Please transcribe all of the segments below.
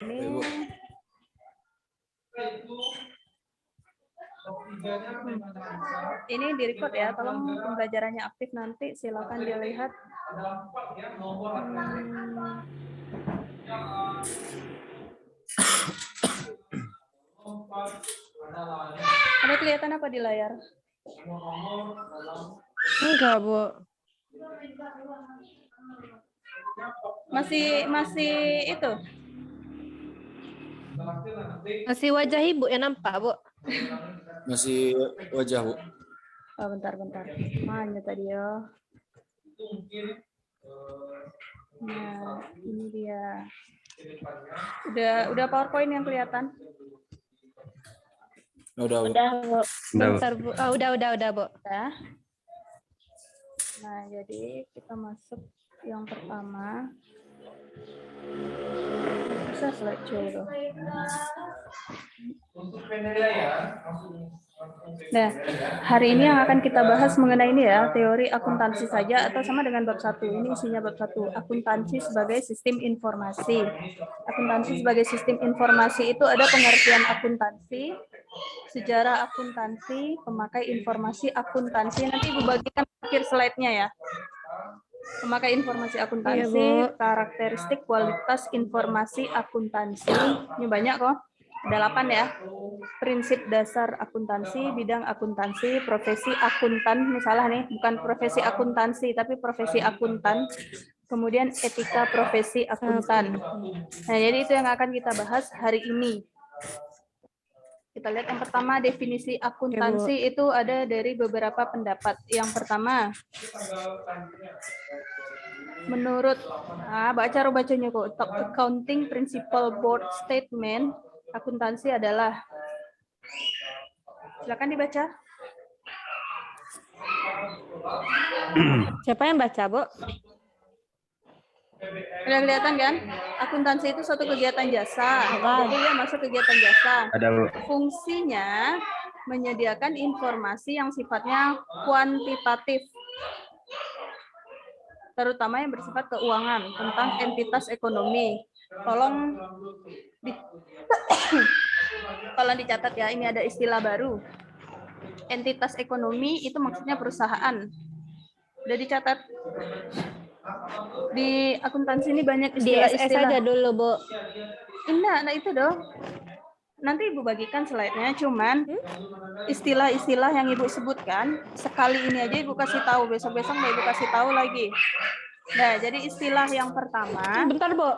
Ini ini direcord ya, tolong pembelajarannya aktif nanti, silakan dilihat. Ada kelihatan apa di layar? Enggak, Bu. Masih itu. Masih wajah Ibu yang nampak, Bu. Masih wajah, Bu. Oh, bentar. Mana tadi ya? Nah, ini dia. Udah PowerPoint yang kelihatan? Udah, Bu. Udah, Bu. Bentar, Bu. Oh, udah, Bu. Ya. Nah, jadi kita masuk yang pertama. Bisa slideshow tuh. Nah, hari ini yang akan kita bahas mengenai ini ya, teori akuntansi saja atau sama dengan bab 1. Ini isinya bab 1, akuntansi sebagai sistem informasi. Akuntansi sebagai sistem informasi itu ada pengertian akuntansi, sejarah akuntansi, pemakai informasi akuntansi. Nanti Ibu bagikan akhir slide-nya ya. Pemakai informasi akuntansi, karakteristik kualitas informasi akuntansi. Ini banyak kok. Ada 8 ya. Prinsip dasar akuntansi, bidang akuntansi, profesi akuntan, misalnya nih, bukan profesi akuntansi, tapi profesi akuntan. Kemudian etika profesi akuntan. Nah, jadi itu yang akan kita bahas hari ini. Kita lihat yang pertama, definisi akuntansi itu ada dari beberapa pendapat. Yang pertama, menurut bacanya kok, Top Accounting Principle Board Statement, akuntansi adalah, silakan dibaca. Siapa yang baca, Bu? Udah kelihatan kan? Akuntansi itu suatu kegiatan jasa. Jadi dia masuk kegiatan jasa. Ada, Bu. Fungsinya menyediakan informasi yang sifatnya kuantitatif, terutama yang bersifat keuangan tentang entitas ekonomi. Tolong dicatat ya, ini ada istilah baru. Entitas ekonomi itu maksudnya perusahaan. Udah dicatat? Di akuntansi ini banyak istilah-istilah. Di SS aja dulu, Bu. Nah itu dong. Nanti Ibu bagikan slide-nya, cuman istilah-istilah yang Ibu sebutkan, sekali ini aja Ibu kasih tahu, besok-besok Ibu kasih tahu lagi. Nah, jadi istilah yang pertama. Bentar, Bu.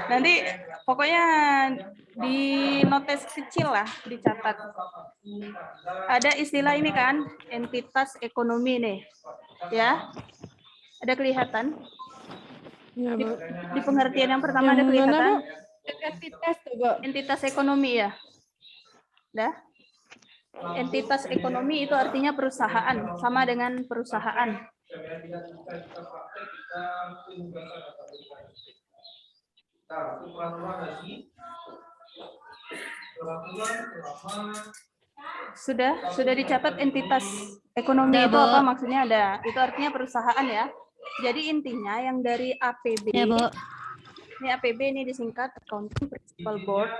Nanti pokoknya di notes kecil lah, dicatat. Ada istilah ini kan, entitas ekonomi nih. Ya. Ada kelihatan? Ya, Bu. Di pengertian yang pertama ada kelihatan? Entitas tuh, Bu. Entitas ekonomi ya. Dah. Entitas ekonomi itu artinya perusahaan, sama dengan perusahaan. Sudah dicatat entitas ekonomi itu apa maksudnya? Ada. Itu artinya perusahaan ya. Jadi intinya yang dari APB. Ya, Bu. Ini APB ini disingkat Accounting Principle Board.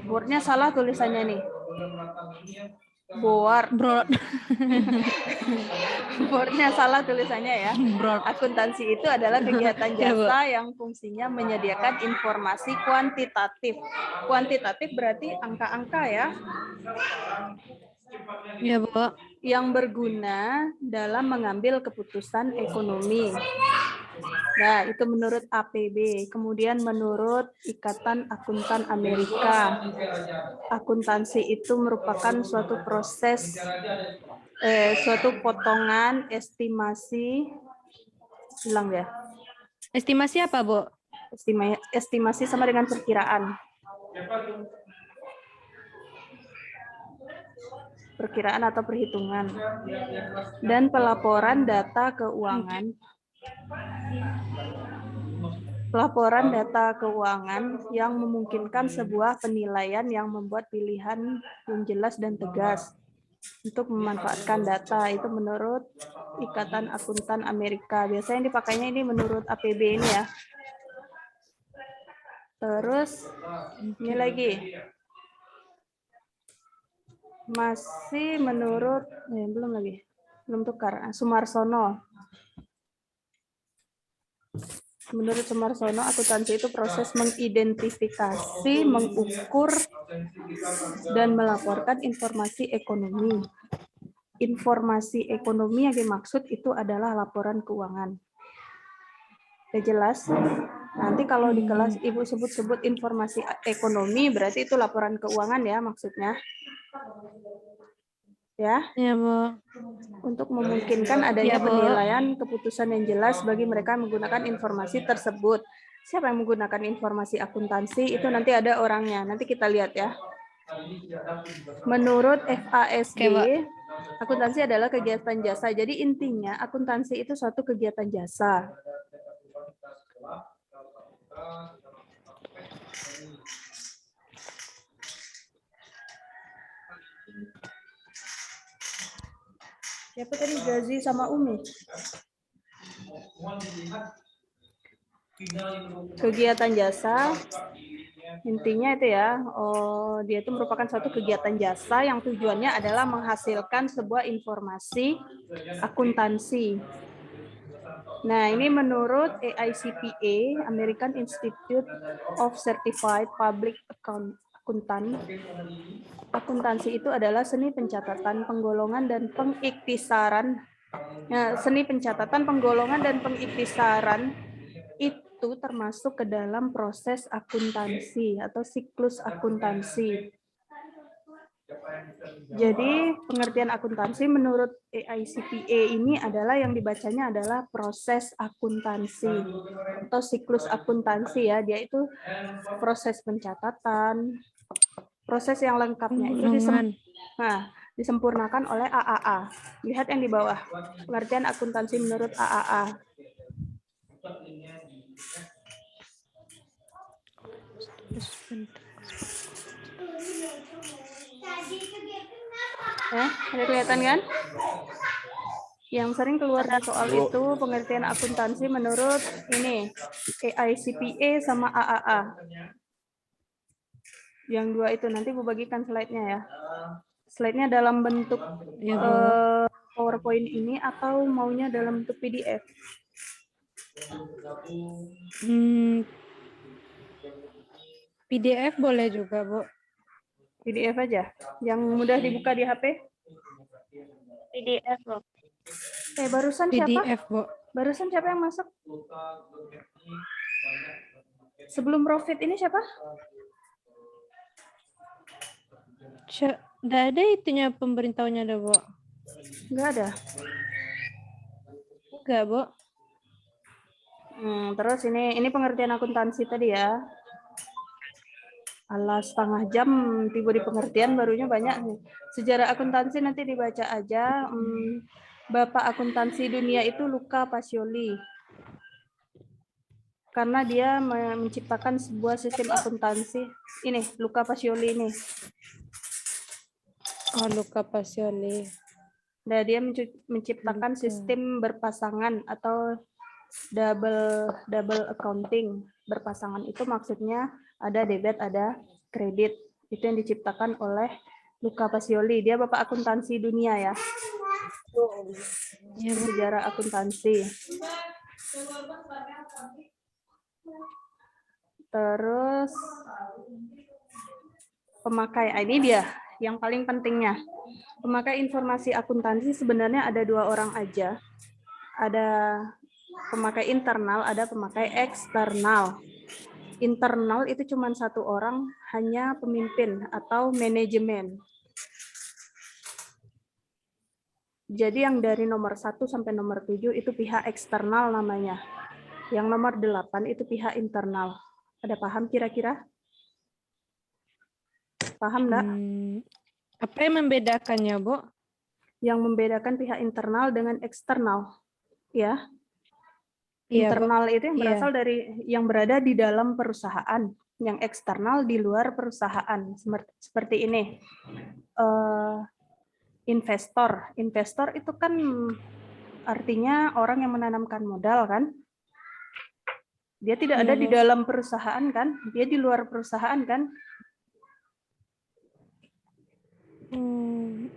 Boardnya salah tulisannya nih. Board. Boardnya salah tulisannya ya. Akuntansi itu adalah kegiatan jasa yang fungsinya menyediakan informasi kuantitatif. Kuantitatif berarti angka-angka ya. Ya, Bu. Yang berguna dalam mengambil keputusan ekonomi. Nah, itu menurut APB. Kemudian menurut Ikatan Akuntan Amerika, akuntansi itu merupakan suatu proses, suatu potongan estimasi, hilang ya. Estimasi apa, Bu? Estimasi sama dengan perkiraan. Perkiraan atau perhitungan. Dan pelaporan data keuangan. Pelaporan data keuangan yang memungkinkan sebuah penilaian yang membuat pilihan yang jelas dan tegas. untuk memanfaatkan data. Itu menurut Ikatan Akuntan Amerika. Biasanya yang dipakainya ini menurut APB ini ya. Terus ini lagi. Masih menurut belum tukar. Sumarsono. Menurut Sumarsono, akuntansi itu proses mengidentifikasi, mengukur, dan melaporkan informasi ekonomi. Informasi ekonomi yang dimaksud itu adalah laporan keuangan. Udah jelas? Nanti kalau di kelas Ibu sebut-sebut informasi ekonomi, berarti itu laporan keuangan ya maksudnya. Ya, Ya, Bu. untuk memungkinkan adanya Ya, Bu. penilaian keputusan yang jelas bagi mereka yang menggunakan informasi tersebut. Siapa yang menggunakan informasi akuntansi? Itu nanti ada orangnya. Nanti kita lihat ya. Menurut FASB, Oke, Bu. akuntansi adalah kegiatan jasa. Jadi intinya akuntansi itu suatu kegiatan jasa. Siapa tadi? Gazi sama Umi? Kegiatan jasa, intinya itu ya, dia itu merupakan suatu kegiatan jasa yang tujuannya adalah menghasilkan sebuah informasi akuntansi. Nah, ini menurut AICPA, American Institute of Certified Public Accountant, akuntansi itu adalah seni pencatatan, penggolongan, dan pengiktisaran. Nah, seni pencatatan, penggolongan, dan pengiktisaran itu termasuk ke dalam proses akuntansi atau siklus akuntansi. Jadi pengertian akuntansi menurut AICPA ini adalah yang dibacanya adalah proses akuntansi atau siklus akuntansi ya. Dia itu proses pencatatan, proses yang lengkapnya itu disempurnakan oleh AAA. Lihat yang di bawah, pengertian akuntansi menurut AAA. Ada kelihatan kan? Yang sering keluar di soal itu pengertian akuntansi menurut ini AICPA sama AAA. Yang dua itu nanti Bu bagikan slide-nya ya. Slide-nya dalam bentuk PowerPoint ini atau maunya dalam bentuk PDF? PDF boleh juga, Bu. PDF aja. Yang mudah dibuka di HP? PDF, Bu. Barusan siapa? PDF, Bu. Barusan siapa yang masuk? Sebelum Profit ini siapa? Nggak ada itunya pemberitahunya ada, Bu. Nggak ada. Enggak, Bu. Terus ini pengertian akuntansi tadi ya. Alah, setengah jam tiba di pengertian barunya banyak nih. Sejarah akuntansi nanti dibaca aja. Bapak akuntansi dunia itu Luca Pacioli. Karena dia menciptakan sebuah sistem akuntansi. Ini Luca Pacioli ini. Oh, Luca Pacioli. Nah, dia menciptakan sistem berpasangan atau double accounting. Berpasangan itu maksudnya ada debit, ada kredit. Itu yang diciptakan oleh Luca Pacioli. Dia bapak akuntansi dunia ya. Sejarah akuntansi. Terus pemakai, ini dia yang paling pentingnya. Pemakai informasi akuntansi sebenarnya ada dua orang aja. Ada pemakai internal, ada pemakai eksternal. Internal itu cuma satu orang, hanya pemimpin atau manajemen. Jadi yang dari nomor 1 sampai nomor 7 itu pihak eksternal namanya. Yang nomor 8 itu pihak internal. Ada paham kira-kira? Paham enggak? Apa yang membedakannya, Bu? Yang membedakan pihak internal dengan eksternal. Ya. Iya, Internal Bu. itu yang berasal dari yang berada di dalam perusahaan, yang eksternal di luar perusahaan. Seperti ini. investor. Investor itu kan artinya orang yang menanamkan modal kan. Dia tidak ada Iya, di Bu. dalam perusahaan kan, dia di luar perusahaan kan.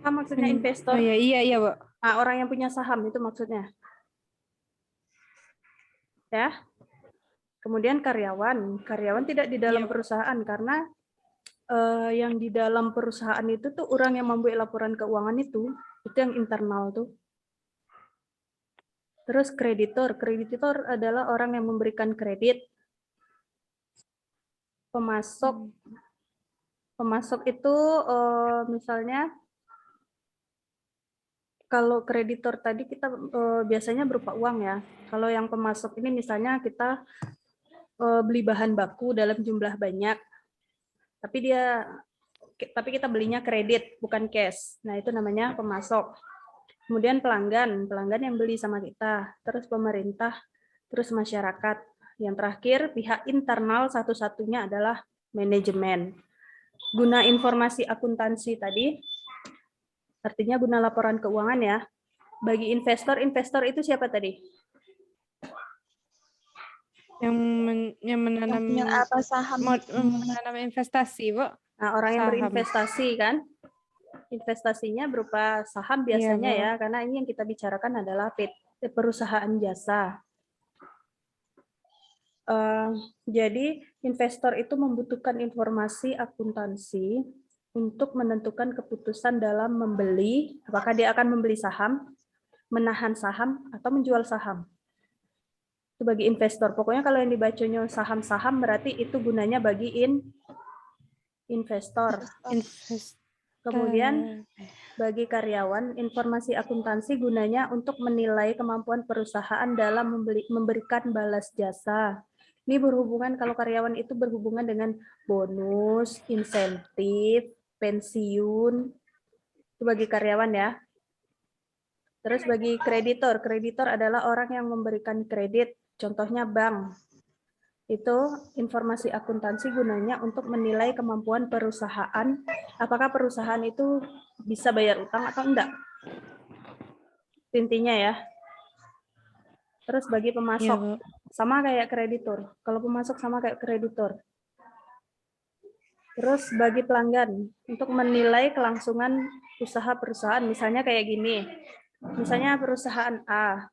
Apa maksudnya investor? Oh iya, Bu. Nah, orang yang punya saham itu maksudnya. Ya. Kemudian karyawan. Karyawan tidak di dalam Iya, Bu. perusahaan karena yang di dalam perusahaan itu tuh orang yang membuat laporan keuangan itu yang internal tuh. Terus kreditor. Kreditor adalah orang yang memberikan kredit. Pemasok. Pemasok itu misalnya kalau kreditor tadi kita biasanya berupa uang ya. Kalau yang pemasok ini misalnya kita beli bahan baku dalam jumlah banyak. Tapi kita belinya kredit bukan cash. Nah, itu namanya pemasok. Kemudian pelanggan yang beli sama kita, terus pemerintah, terus masyarakat. Yang terakhir pihak internal satu-satunya adalah manajemen. Guna informasi akuntansi tadi, artinya guna laporan keuangan ya. Bagi investor itu siapa tadi? Yang menanam menanam investasi, Bu. Nah, orang yang Saham. berinvestasi kan? Investasinya berupa saham Iya, biasanya Bu. ya, karena ini yang kita bicarakan adalah perusahaan jasa. Jadi investor itu membutuhkan informasi akuntansi untuk menentukan keputusan dalam membeli, apakah dia akan membeli saham, menahan saham, atau menjual saham. Itu bagi investor. Pokoknya kalau yang dibacanya saham-saham berarti itu gunanya bagi investor. Kemudian bagi karyawan, informasi akuntansi gunanya untuk menilai kemampuan perusahaan dalam memberikan balas jasa. Ini berhubungan, kalau karyawan itu berhubungan dengan bonus, insentif, pensiun. Itu bagi karyawan ya. Terus bagi kreditor, kreditor adalah orang yang memberikan kredit, contohnya bank. Itu informasi akuntansi gunanya untuk menilai kemampuan perusahaan, apakah perusahaan itu bisa bayar utang atau enggak. Intinya ya. Terus bagi pemasok, Iya, sama kayak kreditor. Kalau pemasok sama kayak kreditor. Terus bagi pelanggan, untuk menilai kelangsungan usaha perusahaan, misalnya kayak gini. Misalnya perusahaan A,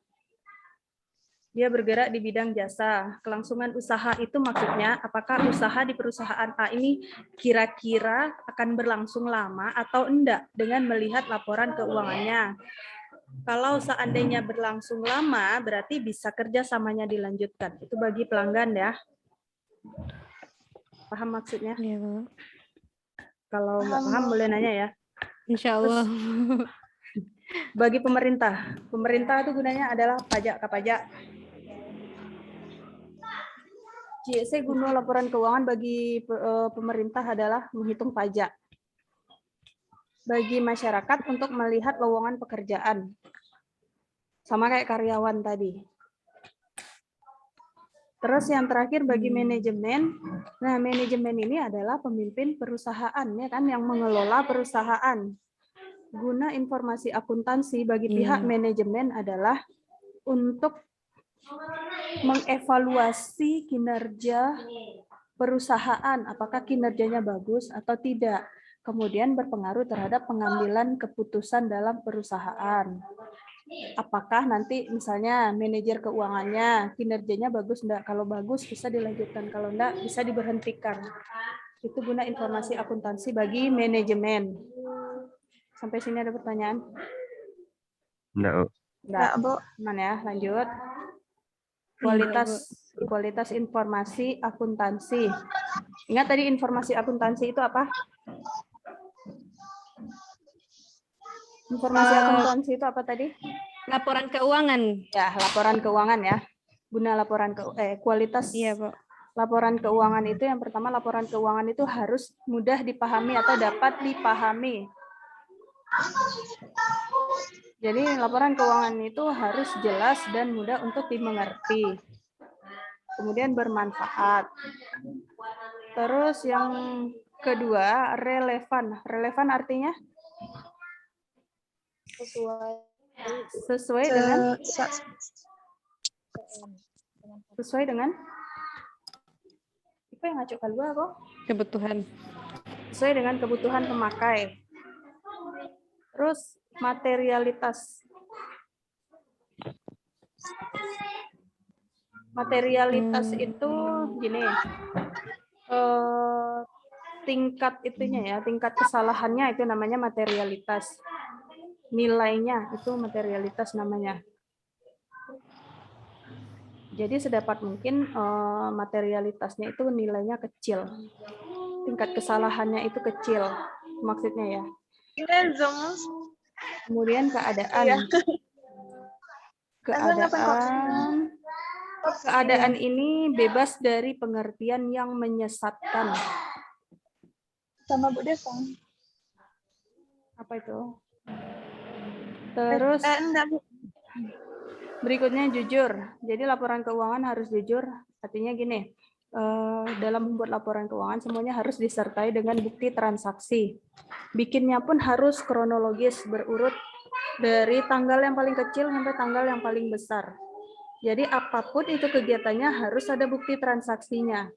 dia bergerak di bidang jasa. Kelangsungan usaha itu maksudnya apakah usaha di perusahaan A ini kira-kira akan berlangsung lama atau enggak dengan melihat laporan keuangannya. Kalau seandainya berlangsung lama, berarti bisa kerjasamanya dilanjutkan. Itu bagi pelanggan ya. Paham maksudnya? Iya, Bu. Kalau nggak paham boleh nanya ya. Insya Allah. Bagi pemerintah, pemerintah itu gunanya adalah pajak ke pajak. JSC guna laporan keuangan bagi pemerintah adalah menghitung pajak. Bagi masyarakat untuk melihat lowongan pekerjaan. Sama kayak karyawan tadi. Terus yang terakhir bagi manajemen. Nah, manajemen ini adalah pemimpin perusahaan ya kan yang mengelola perusahaan. Guna informasi akuntansi bagi pihak manajemen adalah untuk mengevaluasi kinerja perusahaan, apakah kinerjanya bagus atau tidak. Kemudian berpengaruh terhadap pengambilan keputusan dalam perusahaan. Apakah nanti misalnya manajer keuangannya kinerjanya bagus enggak? Kalau bagus bisa dilanjutkan, kalau enggak bisa diberhentikan. Itu guna informasi akuntansi bagi manajemen. Sampai sini ada pertanyaan? Enggak, Bu. Aman ya, lanjut. Kualitas informasi akuntansi. Ingat tadi informasi akuntansi itu apa? Informasi akuntansi itu apa tadi? Laporan keuangan. Ya, laporan keuangan ya. Guna laporan kualitas laporan keuangan itu yang pertama, laporan keuangan itu harus mudah dipahami atau dapat dipahami. Jadi laporan keuangan itu harus jelas dan mudah untuk dimengerti. Kemudian bermanfaat. Terus yang kedua, relevan. Relevan artinya? Sesuai dengan apa yang ngaco kalua kok? Kebutuhan. Sesuai dengan kebutuhan pemakai. Terus materialitas. Materialitas itu gini, tingkat itunya ya, tingkat kesalahannya itu namanya materialitas. Nilainya itu materialitas namanya. Jadi sedapat mungkin materialitasnya itu nilainya kecil. Tingkat kesalahannya itu kecil, maksudnya ya. Kemudian keadaan ini bebas dari pengertian yang menyesatkan. Sama Bu Desa. Apa itu? Terus berikutnya jujur. Jadi laporan keuangan harus jujur. Artinya gini, dalam membuat laporan keuangan semuanya harus disertai dengan bukti transaksi. Bikinnya pun harus kronologis, berurut dari tanggal yang paling kecil sampai tanggal yang paling besar. Jadi apapun itu kegiatannya harus ada bukti transaksinya.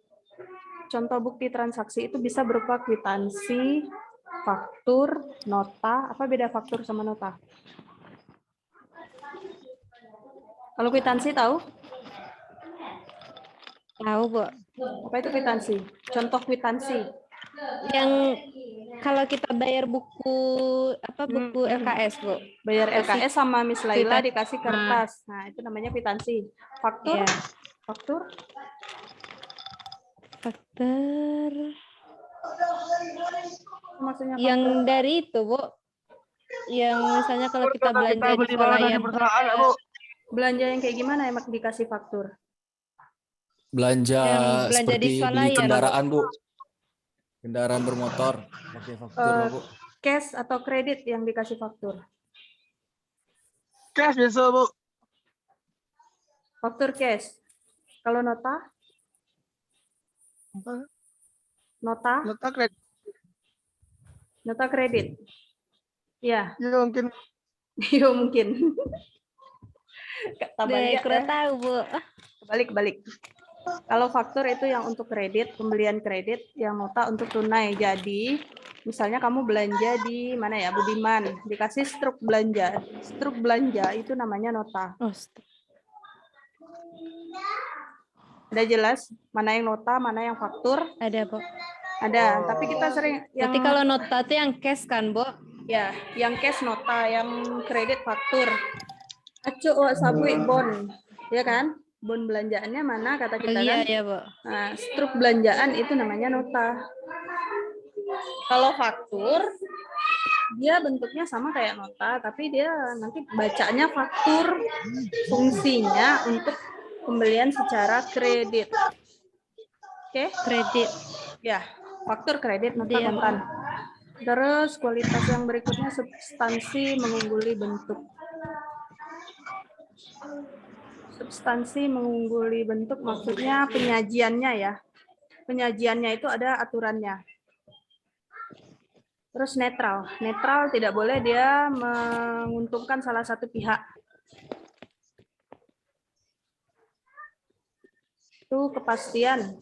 Contoh bukti transaksi itu bisa berupa kwitansi, faktur, nota. Apa beda faktur sama nota? Kalau kwitansi tahu? Tahu, Bu. Apa itu kwitansi? Contoh kwitansi. Yang kalau kita bayar buku LKS, Bu. Bayar LKS sama Miss Laila kwitansi. dikasih kertas. Nah, itu namanya kwitansi. Faktur? Iya. Faktur? Faktur. Maksudnya Yang faktur? dari itu, Bu. Yang misalnya kalau kita belanja di swalayan. Belanja yang kayak gimana yang dikasih faktur? Belanja Yang belanja seperti di di swalayan, kendaraan, Bu. Kendaraan bermotor pakai faktur, Bu. Cash atau kredit yang dikasih faktur? Cash biasa, Bu. Faktur cash. Kalau nota? Nota? Nota kredit. Nota kredit. Ya, Ya mungkin. iya mungkin. Kebalik Kurang ya. tahu, Bu. Kebalik. Kalau faktur itu yang untuk kredit, pembelian kredit, yang nota untuk tunai. Jadi, misalnya kamu belanja di mana ya, Budiman, dikasih struk belanja. Struk belanja itu namanya nota. Oh, Udah jelas mana yang nota, mana yang faktur? ada, Bu. Ada, tapi kita sering Berarti kalau nota itu yang cash kan, Bu? ya, yang cash nota, yang kredit faktur. Acu sabui bon, ya kan? Bon belanjaannya mana kata kita kan? Iya, Bu. Nah, struk belanjaan itu namanya nota. Kalau faktur, dia bentuknya sama kayak nota, tapi dia nanti bacanya faktur, fungsinya untuk pembelian secara kredit. Oke? Kredit. Ya, faktur kredit, nota Iya. kontan. Terus kualitas yang berikutnya substansi mengungguli bentuk. Substansi mengungguli bentuk maksudnya penyajiannya ya. Penyajiannya itu ada aturannya. Terus netral. Netral tidak boleh dia menguntungkan salah satu pihak. Itu kepastian.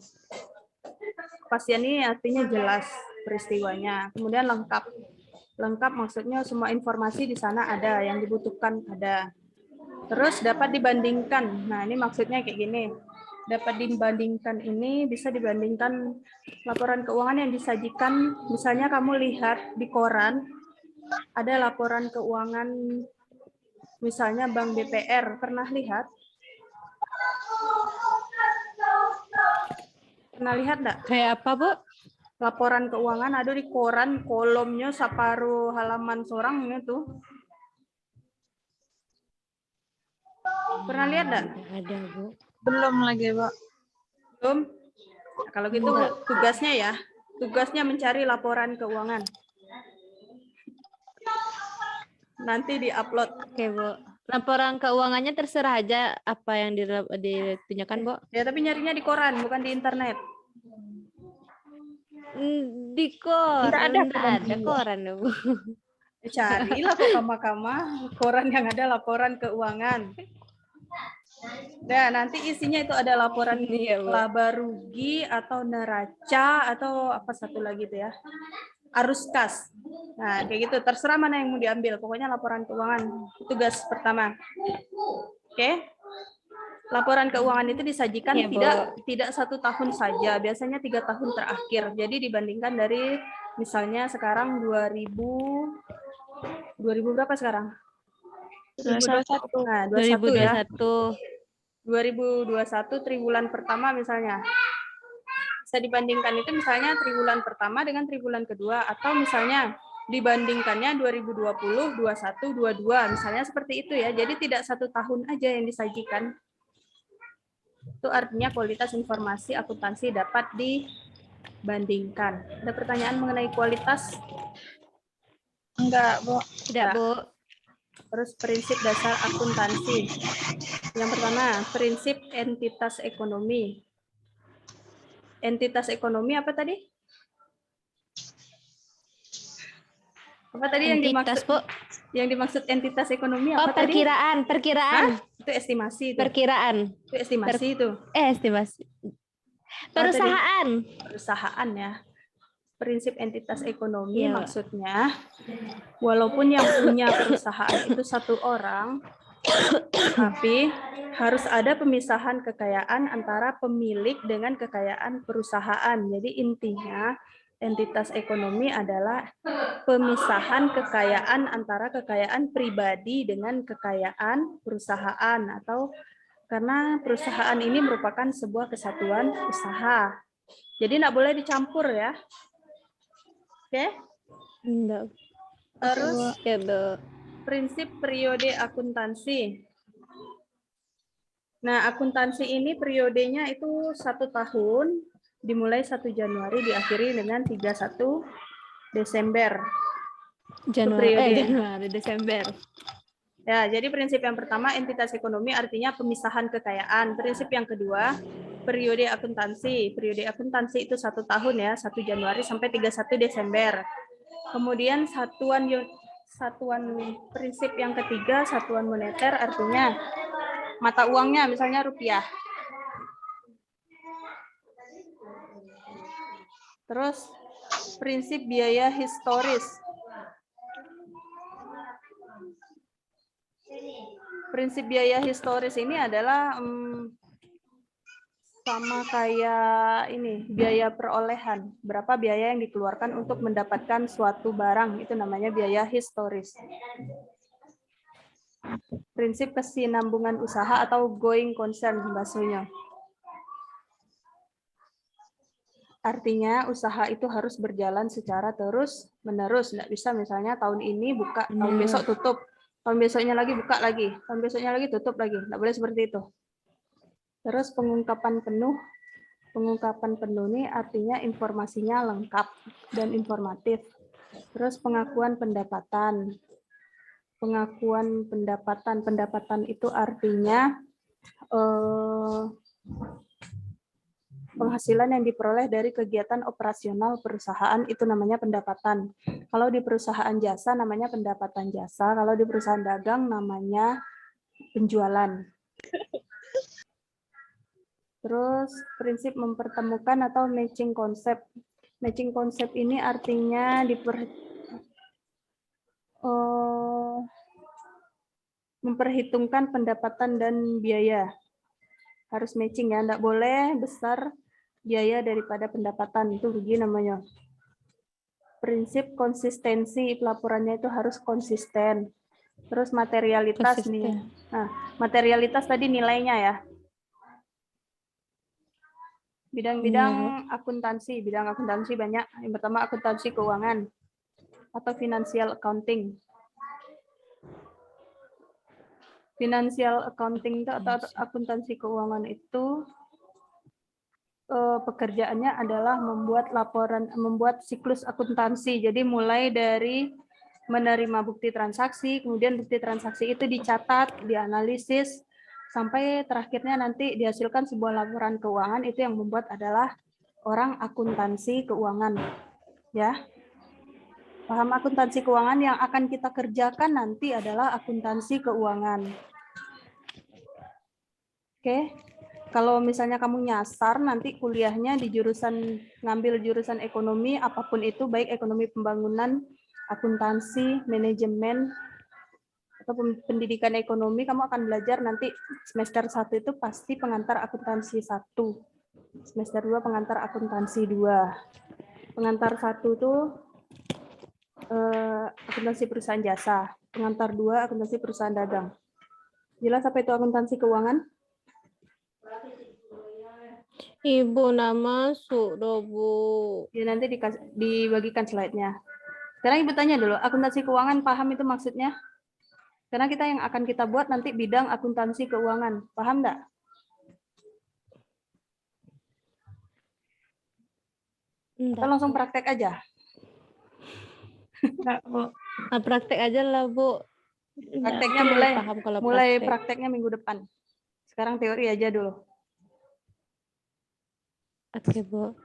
Kepastian ini artinya jelas peristiwanya. Kemudian lengkap. Lengkap maksudnya semua informasi di sana ada, yang dibutuhkan ada. Terus dapat dibandingkan. Nah, ini maksudnya kayak gini. Dapat dibandingkan ini bisa dibandingkan laporan keuangan yang disajikan. Misalnya kamu lihat di koran, ada laporan keuangan misalnya Bank BPR. Pernah lihat? Pernah lihat enggak? Kayak apa, Bu? Laporan keuangan ada di koran, kolomnya separuh halaman seorang itu. Pernah lihat enggak? Ada, Bu. Belum lagi, Pak. Belum? Nah, kalau gitu tugasnya ya, tugasnya mencari laporan keuangan. Nanti diupload. Oke, Bu. Laporan keuangannya terserah aja apa yang ditunjukkan, Bu. Ya, tapi nyarinya di koran, bukan di internet. Di koran, Nggak ada nggak ada koran, Bu. Carilah kok kama-kama koran yang ada laporan keuangan. Nah, nanti isinya itu ada laporan Iya, Bu. laba rugi atau neraca atau apa satu lagi itu ya. Arus kas. Nah, kayak gitu. Terserah mana yang mau diambil. Pokoknya laporan keuangan. Tugas pertama. Oke. Laporan keuangan itu disajikan Iya, Bu. tidak 1 tahun saja. Biasanya 3 tahun terakhir. Jadi dibandingkan dari misalnya sekarang 2000 berapa sekarang? 21. Nah, 21 ya. 2021. 2021 triwulan pertama misalnya. Bisa dibandingkan itu misalnya triwulan pertama dengan triwulan kedua atau misalnya dibandingkannya 2020, 21, 22 misalnya seperti itu ya. Jadi tidak 1 tahun aja yang disajikan. Itu artinya kualitas informasi akuntansi dapat dibandingkan. Ada pertanyaan mengenai kualitas? Enggak, Bu. Tidak, Bu. Terus prinsip dasar akuntansi. Yang pertama, prinsip entitas ekonomi. Entitas ekonomi apa tadi? Apa tadi yang Entitas, dimaksud? Bu. Yang dimaksud entitas ekonomi Oh, apa tadi? perkiraan. Itu estimasi itu. Perkiraan. Itu estimasi itu. Estimasi. Perusahaan. Perusahaan ya. Prinsip entitas ekonomi Iya, Pak. maksudnya walaupun yang punya perusahaan itu 1 orang, tapi harus ada pemisahan kekayaan antara pemilik dengan kekayaan perusahaan. Jadi intinya entitas ekonomi adalah pemisahan kekayaan antara kekayaan pribadi dengan kekayaan perusahaan atau karena perusahaan ini merupakan sebuah kesatuan usaha. Jadi tidak boleh dicampur ya. Oke. Enggak. Terus Ya, Bu. prinsip periode akuntansi. Nah, akuntansi ini periodenya itu 1 tahun, dimulai 1 Januari, diakhiri dengan 31 Desember. Januari, Desember. Ya, jadi prinsip yang pertama entitas ekonomi artinya pemisahan kekayaan. Prinsip yang kedua periode akuntansi. Periode akuntansi itu 1 tahun ya, 1 Januari sampai 31 Desember. Kemudian satuan prinsip yang ketiga satuan moneter artinya mata uangnya misalnya rupiah. Terus prinsip biaya historis. Prinsip biaya historis ini adalah sama kayak ini, biaya perolehan. Berapa biaya yang dikeluarkan untuk mendapatkan suatu barang, itu namanya biaya historis. Prinsip kesinambungan usaha atau going concern bahasanya. Artinya usaha itu harus berjalan secara terus-menerus. Nggak bisa misalnya tahun ini buka, tahun besok tutup. Tahun besoknya lagi buka lagi, tahun besoknya lagi tutup lagi. Nggak boleh seperti itu. Terus pengungkapan penuh ini artinya informasinya lengkap dan informatif. Terus pengakuan pendapatan. Pendapatan itu artinya penghasilan yang diperoleh dari kegiatan operasional perusahaan itu namanya pendapatan. Kalau di perusahaan jasa namanya pendapatan jasa, kalau di perusahaan dagang namanya penjualan. Terus prinsip mempertemukan atau matching konsep. Matching konsep ini artinya memperhitungkan pendapatan dan biaya. Harus matching ya, enggak boleh besar biaya daripada pendapatan, itu rugi namanya. Prinsip konsistensi, pelaporannya itu harus konsisten. Terus materialitas nih. Nah, materialitas tadi nilainya ya. Bidang-bidang akuntansi banyak. Yang pertama akuntansi keuangan atau financial accounting. Financial accounting itu atau akuntansi keuangan itu pekerjaannya adalah membuat siklus akuntansi. Jadi mulai dari menerima bukti transaksi, kemudian bukti transaksi itu dicatat, dianalisis, sampai terakhirnya nanti dihasilkan sebuah laporan keuangan. Itu yang membuat adalah orang akuntansi keuangan, ya. Paham akuntansi keuangan yang akan kita kerjakan nanti adalah akuntansi keuangan. Oke. Kalau misalnya kamu nyasar nanti kuliahnya di ngambil jurusan ekonomi, apapun itu, baik ekonomi pembangunan, akuntansi, manajemen, atau pendidikan ekonomi, kamu akan belajar nanti semester 1 itu pasti pengantar akuntansi 1. Semester 2 pengantar akuntansi 2. Pengantar 1 itu akuntansi perusahaan jasa. Pengantar 2 akuntansi perusahaan dagang. Jelas apa itu akuntansi keuangan? Ibu nak masuk doh, Bu. Ya, nanti dibagikan slide-nya. Sekarang Ibu tanya dulu, akuntansi keuangan paham itu maksudnya? Karena kita yang akan kita buat nanti bidang akuntansi keuangan. Paham enggak? Atau langsung praktek aja? Enggak, Bu. Nah, praktek aja lah, Bu. Prakteknya Aku mulai paham kalau prakteknya minggu depan. Sekarang teori aja dulu. Oke, Bu.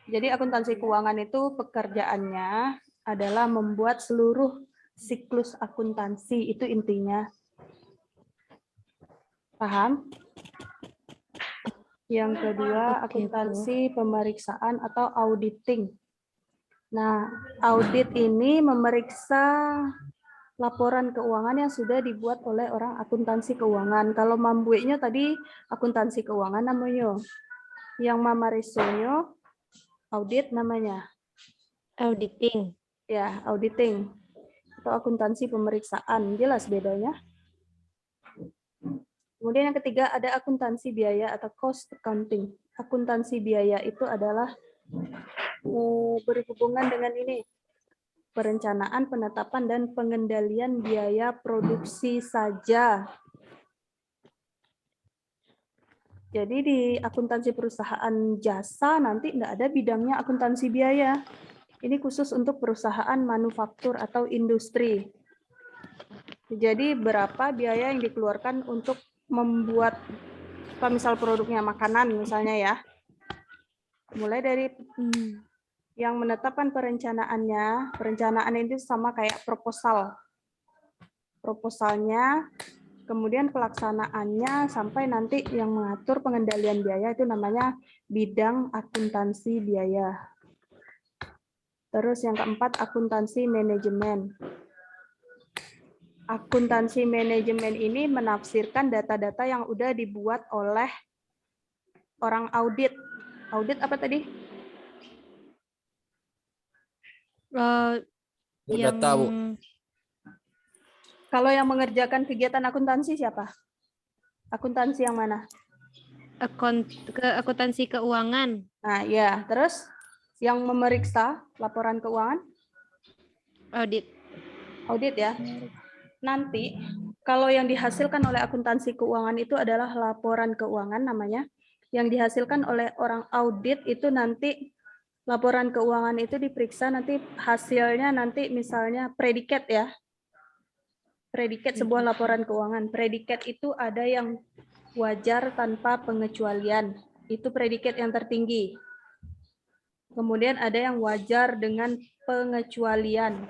Jadi akuntansi keuangan itu pekerjaannya adalah membuat seluruh siklus akuntansi, itu intinya. Paham? Yang kedua, Oke, Bu. akuntansi pemeriksaan atau auditing. Nah, audit ini memeriksa laporan keuangan yang sudah dibuat oleh orang akuntansi keuangan. Kalau mambueknya tadi akuntansi keuangan namanya. Yang mamarisonyo audit namanya. Auditing. Ya, auditing. Atau akuntansi pemeriksaan. Jelas bedanya. Kemudian yang ketiga ada akuntansi biaya atau cost accounting. Akuntansi biaya itu adalah berhubungan dengan ini. Perencanaan, penetapan, dan pengendalian biaya produksi saja. Jadi di akuntansi perusahaan jasa nanti tidak ada bidangnya akuntansi biaya. Ini khusus untuk perusahaan manufaktur atau industri. Jadi berapa biaya yang dikeluarkan untuk membuat, misal produknya makanan misalnya ya. Mulai dari yang menetapkan perencanaannya, perencanaan itu sama kayak proposal. Proposalnya, kemudian pelaksanaannya, sampai nanti yang mengatur pengendalian biaya itu namanya bidang akuntansi biaya. Terus yang keempat, akuntansi manajemen. Akuntansi manajemen ini menafsirkan data-data yang udah dibuat oleh orang audit. Audit apa tadi? Data, Bu. Kalau yang mengerjakan kegiatan akuntansi siapa? Akuntansi yang mana? Akuntansi keuangan. Nah, ya. Terus yang memeriksa laporan keuangan? Audit. Audit ya. Nanti kalau yang dihasilkan oleh akuntansi keuangan itu adalah laporan keuangan namanya. Yang dihasilkan oleh orang audit itu nanti laporan keuangan itu diperiksa, nanti hasilnya nanti misalnya predikat ya. Predikat sebuah laporan keuangan. Predikat itu ada yang wajar tanpa pengecualian. Itu predikat yang tertinggi. Kemudian ada yang wajar dengan pengecualian.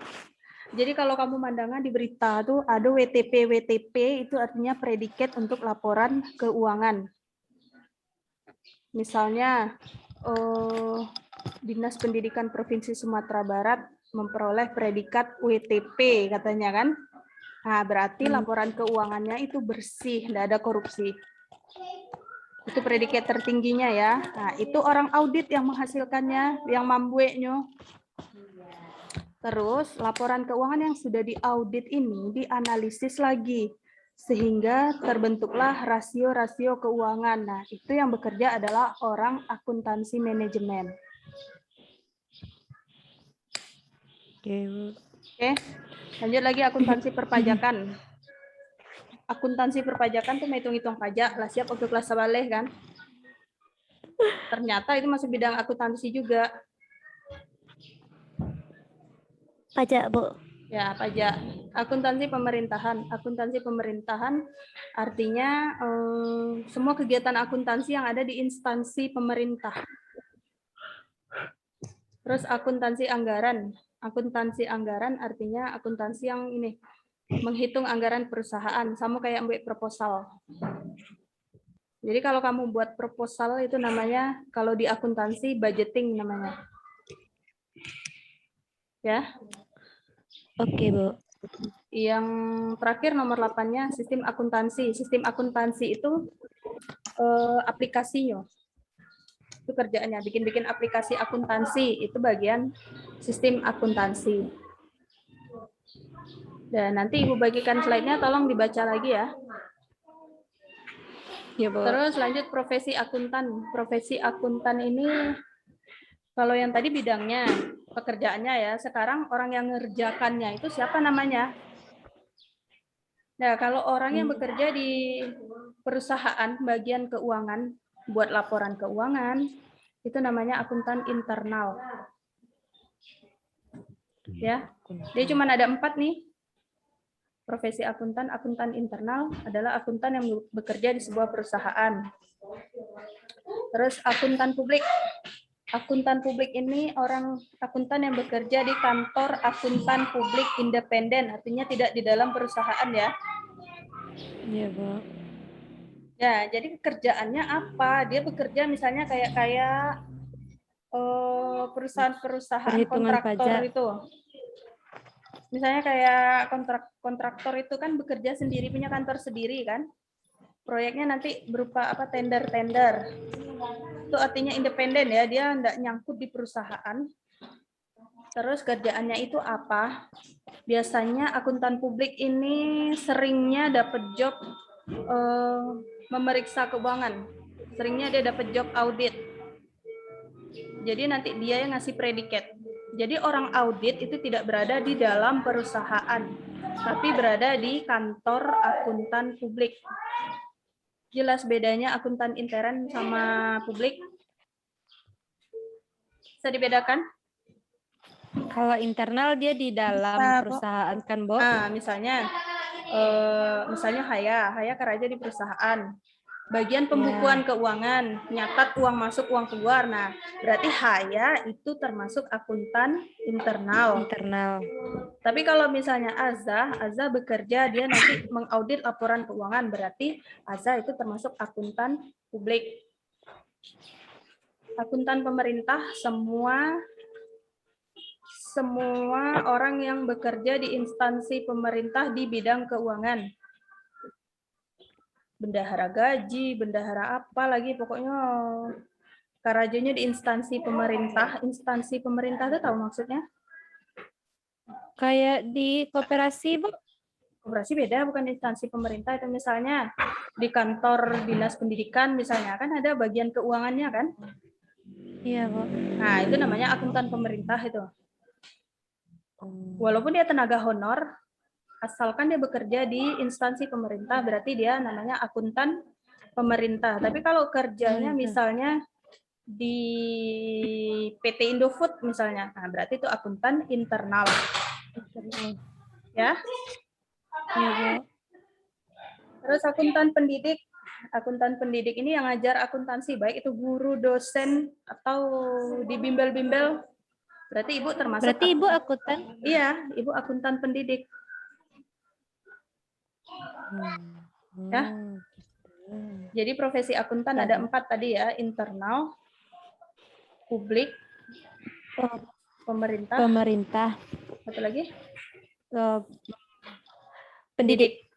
Jadi kalau kamu mandangan di berita tuh ada WTP itu artinya predikat untuk laporan keuangan. Misalnya Dinas Pendidikan Provinsi Sumatera Barat memperoleh predikat WTP katanya kan. Nah, berarti laporan keuangannya itu bersih, tidak ada korupsi. Itu predikat tertingginya ya. Nah, itu orang audit yang menghasilkannya, yang mambueknya. Terus laporan keuangan yang sudah diaudit ini dianalisis lagi sehingga terbentuklah rasio-rasio keuangan. Nah, itu yang bekerja adalah orang akuntansi manajemen. Oke. Lanjut lagi akuntansi perpajakan. Akuntansi perpajakan tuh menghitung-hitung pajak, lah siap waktu kelas sabaleh kan. Ternyata itu masuk bidang akuntansi juga. Pajak, Bu. Ya, pajak. Akuntansi pemerintahan. Akuntansi pemerintahan artinya semua kegiatan akuntansi yang ada di instansi pemerintah. Terus akuntansi anggaran. Akuntansi anggaran artinya akuntansi yang ini menghitung anggaran perusahaan, sama kayak ambil proposal. Jadi kalau kamu buat proposal itu namanya, kalau di akuntansi budgeting namanya. Ya. Oke, Bu. Yang terakhir nomor 8-nya sistem akuntansi. Sistem akuntansi itu aplikasinya. Itu kerjaannya, bikin-bikin aplikasi akuntansi, itu bagian sistem akuntansi. Dan nanti Ibu bagikan slide-nya, tolong dibaca lagi ya. Ya, Bu. Terus lanjut profesi akuntan. Profesi akuntan ini, kalau yang tadi bidangnya, pekerjaannya ya, sekarang orang yang ngerjakannya itu siapa namanya? Nah, kalau orang yang bekerja di perusahaan bagian keuangan, buat laporan keuangan, itu namanya akuntan internal. Ya, dia cuma ada 4 nih. Profesi akuntan, akuntan internal adalah akuntan yang bekerja di sebuah perusahaan. Terus akuntan publik. Akuntan publik ini orang akuntan yang bekerja di kantor akuntan publik independen, artinya tidak di dalam perusahaan ya. Iya, Bu. Ya, jadi kerjaannya apa? Dia bekerja misalnya kayak perusahaan-perusahaan Perhitungan kontraktor pajak. itu. Misalnya kayak kontraktor itu kan bekerja sendiri, punya kantor sendiri kan. Proyeknya nanti berupa apa, tender-tender. Itu artinya independen ya, dia enggak nyangkut di perusahaan. Terus kerjaannya itu apa? Biasanya akuntan publik ini seringnya dapat job memeriksa keuangan. Seringnya dia dapat job audit. Jadi nanti dia yang ngasih predikat. Jadi orang audit itu tidak berada di dalam perusahaan, tapi berada di kantor akuntan publik. Jelas bedanya akuntan intern sama publik? Bisa dibedakan? Kalau internal dia di dalam perusahaan kan, Bu? Nah, misalnya Haya kerja di perusahaan. Bagian pembukuan keuangan, nyatat uang masuk, uang keluar. Nah, berarti Haya itu termasuk akuntan internal. Internal. Tapi kalau misalnya Azza bekerja, dia nanti mengaudit laporan keuangan, berarti Azza itu termasuk akuntan publik. Akuntan pemerintah, semua orang yang bekerja di instansi pemerintah di bidang keuangan. Bendahara gaji, bendahara apa lagi, pokoknya kerjanya di instansi pemerintah. Instansi pemerintah itu tahu maksudnya? Kayak di koperasi, Bu? Koperasi beda, bukan instansi pemerintah. Itu misalnya di kantor dinas pendidikan misalnya, kan ada bagian keuangannya kan? Iya, Bu. Nah, itu namanya akuntan pemerintah itu. Walaupun dia tenaga honor, asalkan dia bekerja di instansi pemerintah, berarti dia namanya akuntan pemerintah. Tapi kalau kerjanya misalnya di PT Indofood misalnya, nah berarti itu akuntan internal. Ya. Iya, Bu. Terus akuntan pendidik. Akuntan pendidik ini yang ngajar akuntansi, baik itu guru, dosen, atau di bimbel-bimbel. Berarti Ibu termasuk. Berarti Ibu akuntan? Iya, Ibu akuntan pendidik. Ya. Jadi profesi akuntan ada 4 tadi ya, internal, publik, pemerintah. Satu lagi? Pendidik.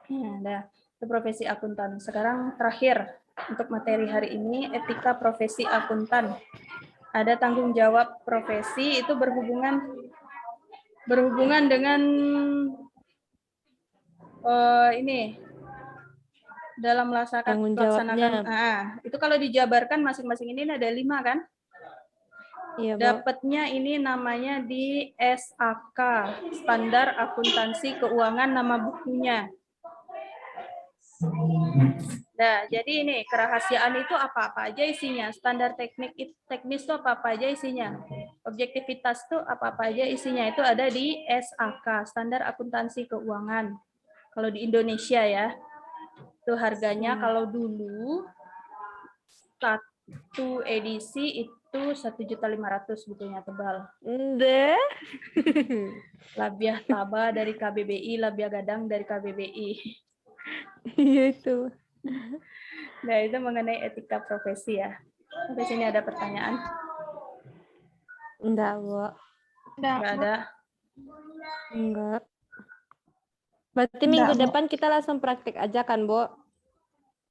Ya, ada. Itu profesi akuntan. Sekarang terakhir untuk materi hari ini, etika profesi akuntan. Ada tanggung jawab profesi, itu berhubungan dengan ini dalam melaksanakan. Itu kalau dijabarkan masing-masing ini ada 5 kan? Iya, Bu. Dapatnya ini namanya di SAK, Standar Akuntansi Keuangan, nama bukunya. Nah, jadi ini kerahasiaan itu apa-apa aja isinya. Standar teknis itu apa-apa aja isinya. Objektivitas itu apa-apa aja isinya. Itu ada di SAK, Standar Akuntansi Keuangan. Kalau di Indonesia ya. Itu harganya kalau dulu 1 edisi itu 1.500.000 bukunya tebal. Ende. Labiah Taba dari KBBI, Labiah Gadang dari KBBI. Iya itu. Nah, itu mengenai etika profesi ya. Sampai sini ada pertanyaan? Enggak, Bu. Nggak ada. Enggak. Berarti minggu depan kita langsung praktik aja kan, Bu?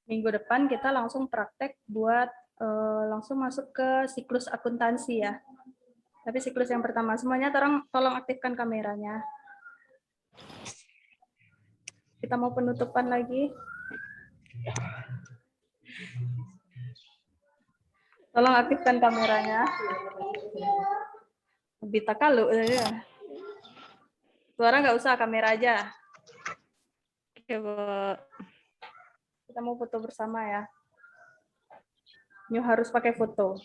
Minggu depan kita langsung praktek buat langsung masuk ke siklus akuntansi ya. Tapi siklus yang pertama, semuanya tolong aktifkan kameranya. Kita mau penutupan lagi. Tolong aktifkan kameranya. Lebih takalu ya. Suara nggak usah, kamera aja. Oke, Bu. Kita mau foto bersama ya. Nyu harus pakai foto.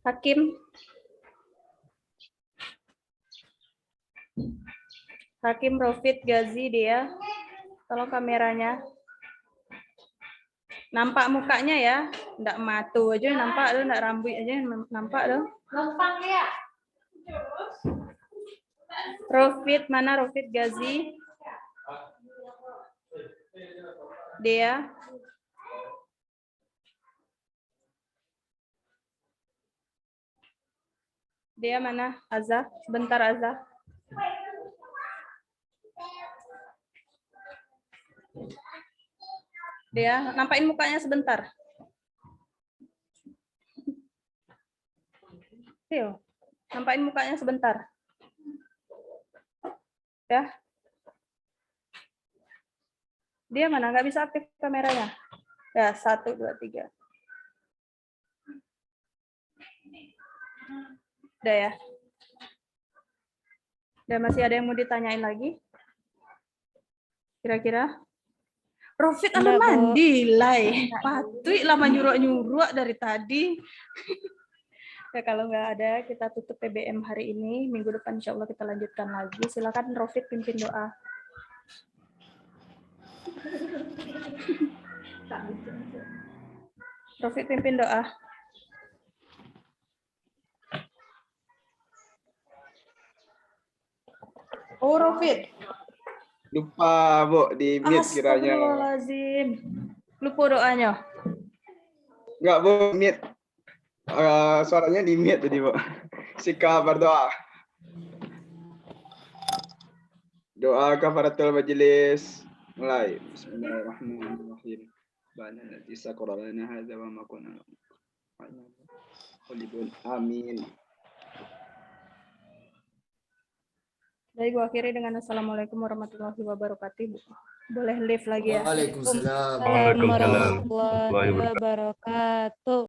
Hakim. Hakim Rofid Gazi dia. Tolong kameranya. Nampak mukanya ya. Nggak matu aja nampak loh, nggak rambut aja nampak loh. Gampang ya. Rofid, mana Rofid Gazi? Dia. Dia mana? Azza, sebentar Azza. Dia, nampakin mukanya sebentar. Yo, nampakin mukanya sebentar. Ya. Dia mana? Nggak bisa aktif kameranya. Ya, 1, 2, 3. Udah ya. Udah, masih ada yang mau ditanyain lagi? Kira-kira? Rofit anu Enggak, Bu. mandi, Lai. Patui lama nyuruh-nyuruh dari tadi. Ya, kalau nggak ada, kita tutup PBM hari ini. Minggu depan insya Allah kita lanjutkan lagi. Silakan Rofit pimpin doa. Rofit pimpin doa. Oh, Rofit. Lupa, Bu, di mute kiranya. Astagfirullahaladzim. Lupa doanya. Enggak, Bu, mute. Suaranya di mute tadi, Bu. Sika berdoa. Doa kafaratul majelis. Mulai. Bismillahirrahmanirrahim. Bana natisa qur'ana hadza wa ma kunna. Amin. Baik, gua akhiri dengan Assalamualaikum warahmatullahi wabarakatuh. Boleh live lagi ya. Waalaikumsalam. Waalaikumsalam warahmatullahi wabarakatuh.